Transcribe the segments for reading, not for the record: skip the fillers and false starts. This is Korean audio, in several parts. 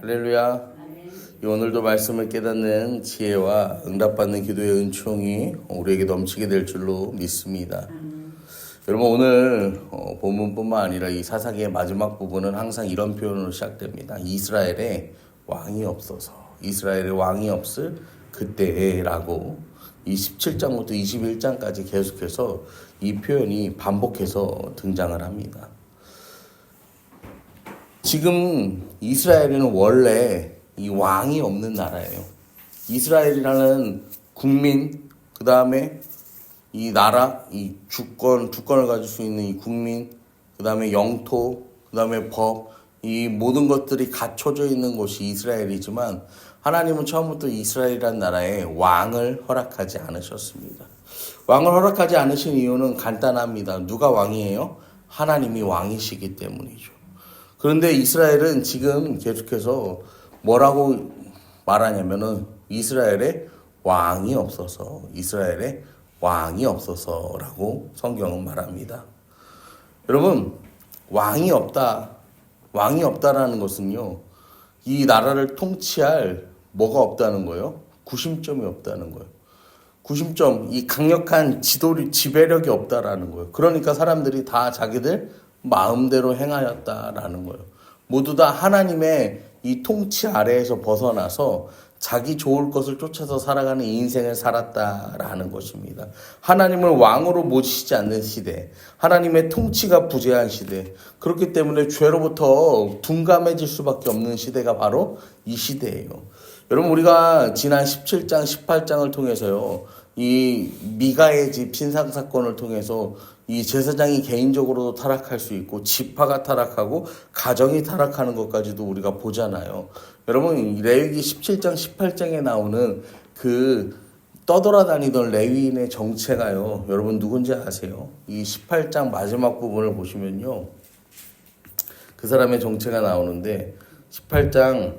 할렐루야. 이 오늘도 말씀을 깨닫는 지혜와 응답받는 기도의 은총이 우리에게 넘치게 될 줄로 믿습니다. 여러분 오늘 본문뿐만 아니라 이 사사기의 마지막 부분은 항상 이런 표현으로 시작됩니다. 이스라엘에 왕이 없어서, 이스라엘에 왕이 없을 그때라고 이 17장부터 21장까지 계속해서 이 표현이 반복해서 등장을 합니다. 지금 이스라엘은 원래 이 왕이 없는 나라예요. 이스라엘이라는 국민, 그 다음에 이 나라, 이 주권을 가질 수 있는 이 국민, 그 다음에 영토, 그 다음에 법, 이 모든 것들이 갖춰져 있는 곳이 이스라엘이지만 하나님은 처음부터 이스라엘이라는 나라에 왕을 허락하지 않으셨습니다. 왕을 허락하지 않으신 이유는 간단합니다. 누가 왕이에요? 하나님이 왕이시기 때문이죠. 그런데 이스라엘은 지금 계속해서 뭐라고 말하냐면은 이스라엘에 왕이 없어서라고 성경은 말합니다. 여러분, 왕이 없다라는 것은요, 이 나라를 통치할 뭐가 없다는 거예요? 구심점이 없다는 거예요. 구심점, 이 강력한 지배력이 없다라는 거예요. 그러니까 사람들이 다 자기들 마음대로 행하였다라는 거예요. 모두 다 하나님의 이 통치 아래에서 벗어나서 자기 좋을 것을 쫓아서 살아가는 인생을 살았다라는 것입니다. 하나님을 왕으로 모시지 않는 시대, 하나님의 통치가 부재한 시대, 그렇기 때문에 죄로부터 둔감해질 수밖에 없는 시대가 바로 이 시대예요. 여러분, 우리가 지난 17장, 18장을 통해서요, 이 미가의 집 신상 사건을 통해서 이 제사장이 개인적으로도 타락할 수 있고 지파가 타락하고 가정이 타락하는 것까지도 우리가 보잖아요. 여러분, 레위기 17장 18장에 나오는 그 떠돌아다니던 레위인의 정체가요, 여러분 누군지 아세요? 이 18장 마지막 부분을 보시면요, 그 사람의 정체가 나오는데 18장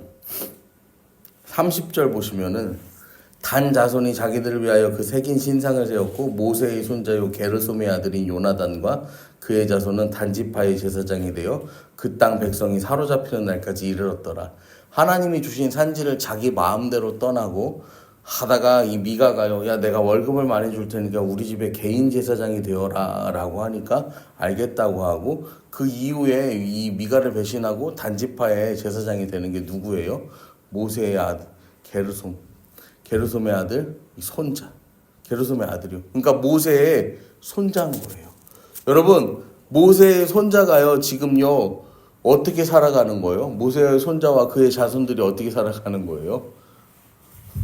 30절 보시면은 단 자손이 자기들을 위하여 그 새긴 신상을 세웠고 모세의 손자요 게르솜의 아들인 요나단과 그의 자손은 단지파의 제사장이 되어 그 땅 백성이 사로잡히는 날까지 이르렀더라. 하나님이 주신 산지를 자기 마음대로 떠나고 하다가 이 미가가요, 야 내가 월급을 많이 줄 테니까 우리 집에 개인 제사장이 되어라 라고 하니까 알겠다고 하고, 그 이후에 이 미가를 배신하고 단지파의 제사장이 되는 게 누구예요? 모세의 아들 게르솜의 아들, 손자. 게르솜의 아들이요. 그러니까 모세의 손자인 거예요. 여러분, 모세의 손자가요, 지금요, 어떻게 살아가는 거예요? 모세의 손자와 그의 자손들이 어떻게 살아가는 거예요?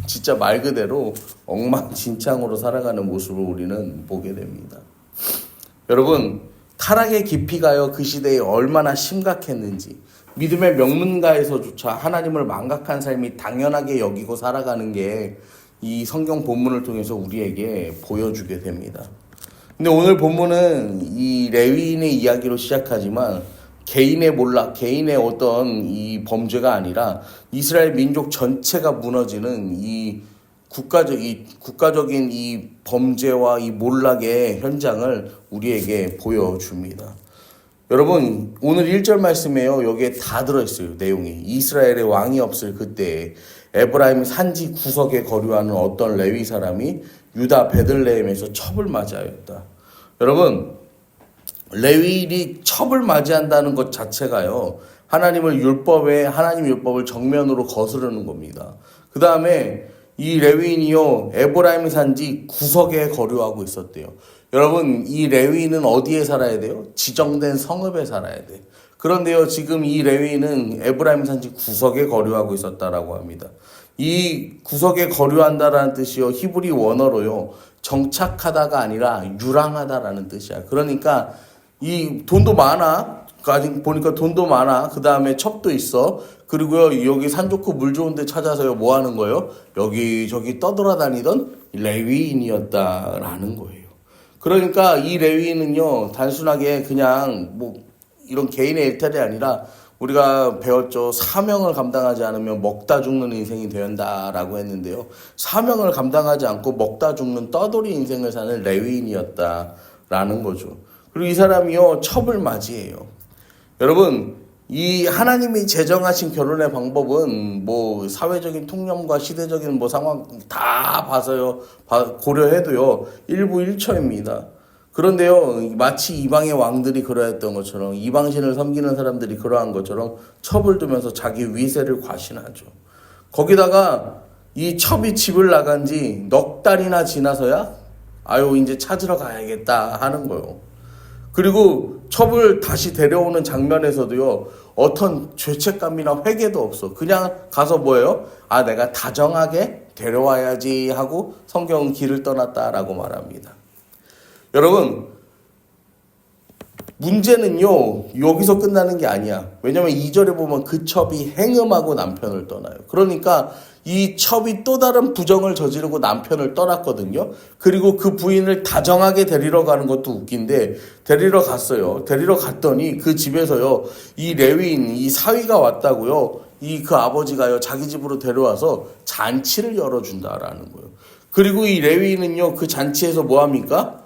진짜 말 그대로 엉망진창으로 살아가는 모습을 우리는 보게 됩니다. 여러분, 타락의 깊이가요, 그 시대에 얼마나 심각했는지, 믿음의 명문가에서조차 하나님을 망각한 삶이 당연하게 여기고 살아가는 게 이 성경 본문을 통해서 우리에게 보여주게 됩니다. 근데 오늘 본문은 이 레위인의 이야기로 시작하지만 개인의 몰락, 개인의 어떤 이 범죄가 아니라 이스라엘 민족 전체가 무너지는 이 국가적인 이 범죄와 이 몰락의 현장을 우리에게 보여줍니다. 여러분, 오늘 1절 말씀에요, 여기에 다 들어있어요. 내용이 이스라엘의 왕이 없을 그때에 에브라임 산지 구석에 거류하는 어떤 레위 사람이 유다 베들레헴에서 첩을 맞이하였다. 여러분, 레위인이 첩을 맞이한다는 것 자체가요, 하나님 율법을 정면으로 거스르는 겁니다. 그 다음에 이 레위인이요, 에브라임 산지 구석에 거류하고 있었대요. 여러분, 이 레위인은 어디에 살아야 돼요? 지정된 성읍에 살아야 돼. 그런데요, 지금 이 레위인은 에브라임 산지 구석에 거류하고 있었다라고 합니다. 이 구석에 거류한다라는 뜻이요, 히브리 원어로요, 정착하다가 아니라 유랑하다라는 뜻이야. 그러니까 이 돈도 많아. 보니까 돈도 많아. 그 다음에 첩도 있어. 그리고요, 여기 산 좋고 물 좋은 데 찾아서요, 뭐 하는 거예요? 여기저기 떠돌아다니던 레위인이었다라는 거예요. 그러니까 이 레위인은요, 단순하게 그냥 뭐 이런 개인의 일탈이 아니라 우리가 배웠죠. 사명을 감당하지 않으면 먹다 죽는 인생이 된다라고 했는데요. 사명을 감당하지 않고 먹다 죽는 떠돌이 인생을 사는 레위인이었다라는 거죠. 그리고 이 사람이요, 첩을 맞이해요. 여러분, 이 하나님이 제정하신 결혼의 방법은 뭐 사회적인 통념과 시대적인 뭐 상황 다 봐서요, 고려해도요, 일부일처입니다. 그런데요, 마치 이방의 왕들이 그러했던 것처럼, 이방신을 섬기는 사람들이 그러한 것처럼 첩을 두면서 자기 위세를 과신하죠. 거기다가 이 첩이 집을 나간 지 넉 달이나 지나서야 아유 이제 찾으러 가야겠다 하는 거예요. 그리고 첩을 다시 데려오는 장면에서도요, 어떤 죄책감이나 회개도 없어. 그냥 가서 뭐예요? 아, 내가 다정하게 데려와야지 하고 성경은 길을 떠났다라고 말합니다. 여러분, 문제는요, 여기서 끝나는 게 아니야. 왜냐면 2절에 보면 그 첩이 행음하고 남편을 떠나요. 그러니까 이 첩이 또 다른 부정을 저지르고 남편을 떠났거든요. 그리고 그 부인을 다정하게 데리러 가는 것도 웃긴데, 데리러 갔어요. 데리러 갔더니 그 집에서요, 이 레위인, 이 사위가 왔다고요. 그 아버지가요, 자기 집으로 데려와서 잔치를 열어준다라는 거예요. 그리고 이 레위인은요, 그 잔치에서 뭐 합니까?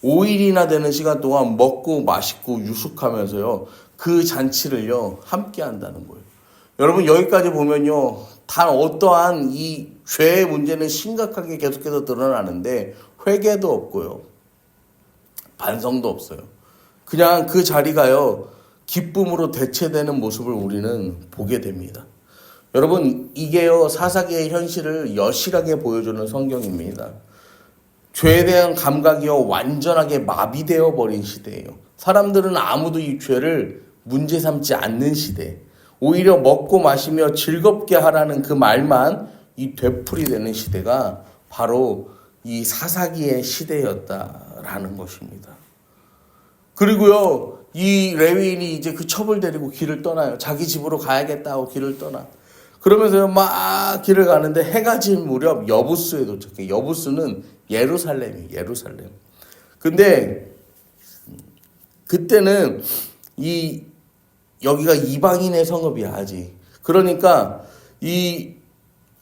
5일이나 되는 시간 동안 먹고 마시고 유숙하면서요, 그 잔치를요, 함께 한다는 거예요. 여러분, 여기까지 보면요, 단 어떠한 이 죄의 문제는 심각하게 계속해서 드러나는데, 회개도 없고요, 반성도 없어요. 그냥 그 자리가요, 기쁨으로 대체되는 모습을 우리는 보게 됩니다. 여러분, 이게요, 사사기의 현실을 여실하게 보여주는 성경입니다. 죄에 대한 감각이요, 완전하게 마비되어 버린 시대예요. 사람들은 아무도 이 죄를 문제 삼지 않는 시대. 오히려 먹고 마시며 즐겁게 하라는 그 말만 이 되풀이되는 시대가 바로 이 사사기의 시대였다라는 것입니다. 그리고요, 이 레위인이 이제 그 첩을 데리고 길을 떠나요. 자기 집으로 가야겠다 하고 길을 떠나. 그러면서요, 막 길을 가는데 해가 질 무렵 여부스에 도착해. 여부스는 예루살렘이에요, 예루살렘. 근데 그때는 여기가 이방인의 성읍이야, 아직. 그러니까 이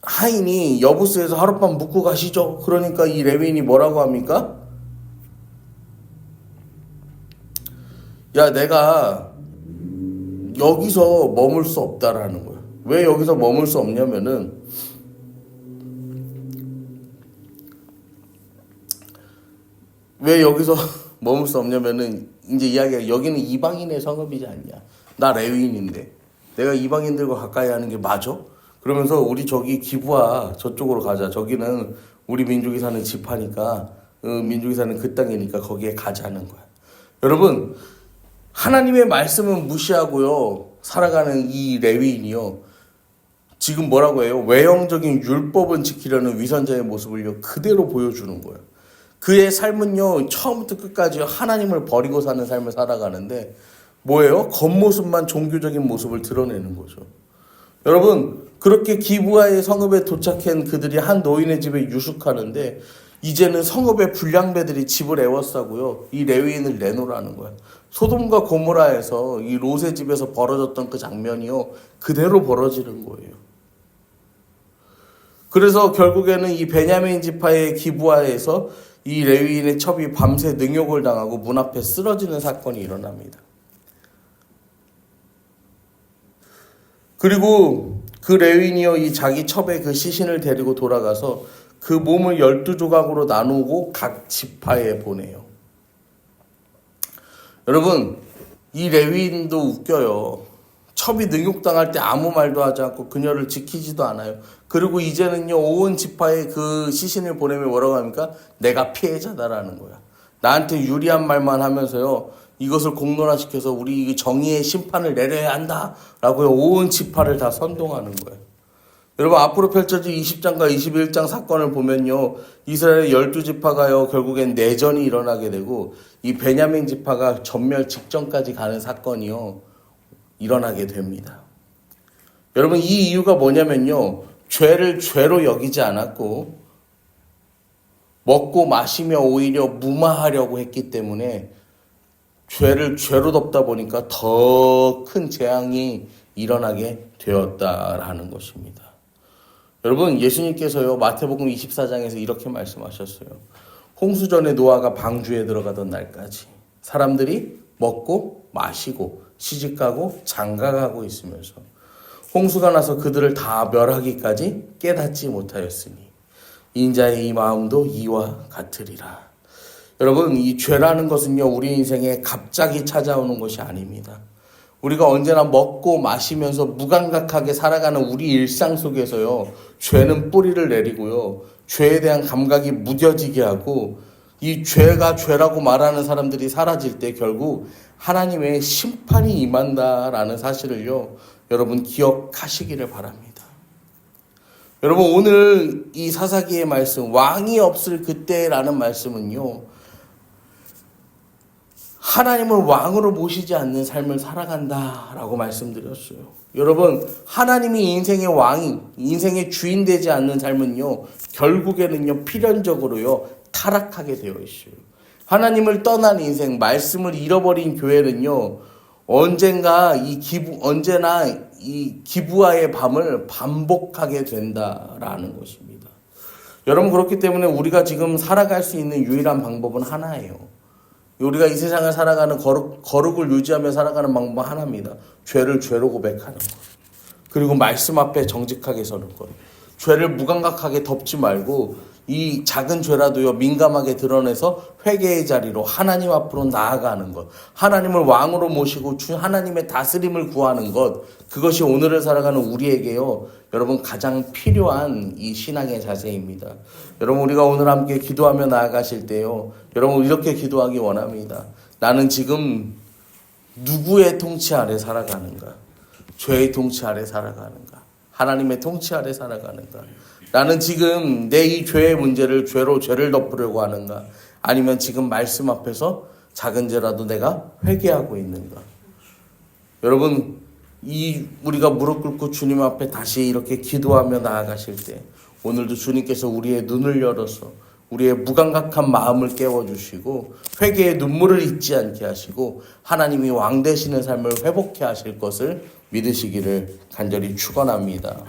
하인이 여부스에서 하룻밤 묵고 가시죠. 그러니까 이 레위인이 뭐라고 합니까? 야, 내가 여기서 머물 수 없다라는 거야. 왜 여기서 머물 수 없냐면은, 왜 여기서 머물 수 없냐면은, 이제 이야기가, 여기는 이방인의 성읍이지 않냐. 나 레위인인데 내가 이방인들과 가까이 하는 게 맞아? 그러면서 우리 저기 기부하 저쪽으로 가자. 저기는 우리 민족이 사는 지파니까, 민족이 사는 그 땅이니까 거기에 가자는 거야. 여러분, 하나님의 말씀은 무시하고요, 살아가는 이 레위인이요, 지금 뭐라고 해요? 외형적인 율법은 지키려는 위선자의 모습을요, 그대로 보여주는 거예요. 그의 삶은요, 처음부터 끝까지 하나님을 버리고 사는 삶을 살아가는데, 뭐예요? 겉모습만 종교적인 모습을 드러내는 거죠. 여러분, 그렇게 기브아의 성읍에 도착한 그들이 한 노인의 집에 유숙하는데, 이제는 성읍의 불량배들이 집을 에워싸고요, 이 레위인을 내놓으라는 거야. 소돔과 고모라에서 이 롯의 집에서 벌어졌던 그 장면이요, 그대로 벌어지는 거예요. 그래서 결국에는 이 베냐민 지파의 기브아에서 이 레위인의 첩이 밤새 능욕을 당하고 문 앞에 쓰러지는 사건이 일어납니다. 그리고 그 레위인이요, 이 자기 첩의 그 시신을 데리고 돌아가서 그 몸을 12조각으로 나누고 각 지파에 보내요. 여러분, 이 레위인도 웃겨요. 첩이 능욕당할 때 아무 말도 하지 않고 그녀를 지키지도 않아요. 그리고 이제는요, 온 지파에 그 시신을 보내면 뭐라고 합니까? 내가 피해자다라는 거야. 나한테 유리한 말만 하면서요, 이것을 공론화시켜서 우리 정의의 심판을 내려야 한다라고요, 온 지파를 다 선동하는 거예요. 여러분, 앞으로 펼쳐질 20장과 21장 사건을 보면요, 이스라엘의 12지파가요, 결국엔 내전이 일어나게 되고, 이 베냐민 지파가 전멸 직전까지 가는 사건이요, 일어나게 됩니다. 여러분, 이 이유가 뭐냐면요, 죄를 죄로 여기지 않았고, 먹고 마시며 오히려 무마하려고 했기 때문에, 죄를 죄로 덮다 보니까 더 큰 재앙이 일어나게 되었다라는 것입니다. 여러분, 예수님께서요, 마태복음 24장에서 이렇게 말씀하셨어요. 홍수전에 노아가 방주에 들어가던 날까지 사람들이 먹고 마시고 시집가고 장가가고 있으면서 홍수가 나서 그들을 다 멸하기까지 깨닫지 못하였으니 인자의 이 마음도 이와 같으리라. 여러분, 이 죄라는 것은요, 우리 인생에 갑자기 찾아오는 것이 아닙니다. 우리가 언제나 먹고 마시면서 무감각하게 살아가는 우리 일상 속에서요, 죄는 뿌리를 내리고요, 죄에 대한 감각이 무뎌지게 하고, 이 죄가 죄라고 말하는 사람들이 사라질 때 결국 하나님의 심판이 임한다라는 사실을요, 여러분 기억하시기를 바랍니다. 여러분, 오늘 이 사사기의 말씀, 왕이 없을 그때라는 말씀은요, 하나님을 왕으로 모시지 않는 삶을 살아간다라고 말씀드렸어요. 여러분, 하나님이 인생의 왕이, 인생의 주인 되지 않는 삶은요, 결국에는요, 필연적으로요, 타락하게 되어 있어요. 하나님을 떠난 인생, 말씀을 잃어버린 교회는요, 언제나 이 기부와의 밤을 반복하게 된다라는 것입니다. 여러분, 그렇기 때문에 우리가 지금 살아갈 수 있는 유일한 방법은 하나예요. 우리가 이 세상을 살아가는 거룩을 유지하며 살아가는 방법은 하나입니다. 죄를 죄로 고백하는 것. 그리고 말씀 앞에 정직하게 서는 것. 죄를 무감각하게 덮지 말고 이 작은 죄라도요, 민감하게 드러내서 회개의 자리로 하나님 앞으로 나아가는 것. 하나님을 왕으로 모시고 하나님의 다스림을 구하는 것. 그것이 오늘을 살아가는 우리에게요, 여러분 가장 필요한 이 신앙의 자세입니다. 여러분, 우리가 오늘 함께 기도하며 나아가실 때요, 여러분 이렇게 기도하기 원합니다. 나는 지금 누구의 통치 아래 살아가는가? 죄의 통치 아래 살아가는가? 하나님의 통치 아래 살아가는가? 나는 지금 내 이 죄의 문제를 죄로 죄를 덮으려고 하는가? 아니면 지금 말씀 앞에서 작은 죄라도 내가 회개하고 있는가? 여러분, 우리가 무릎 꿇고 주님 앞에 다시 이렇게 기도하며 나아가실 때 오늘도 주님께서 우리의 눈을 열어서 우리의 무감각한 마음을 깨워주시고 회개의 눈물을 잊지 않게 하시고 하나님이 왕 되시는 삶을 회복해 하실 것을 믿으시기를 간절히 축원합니다.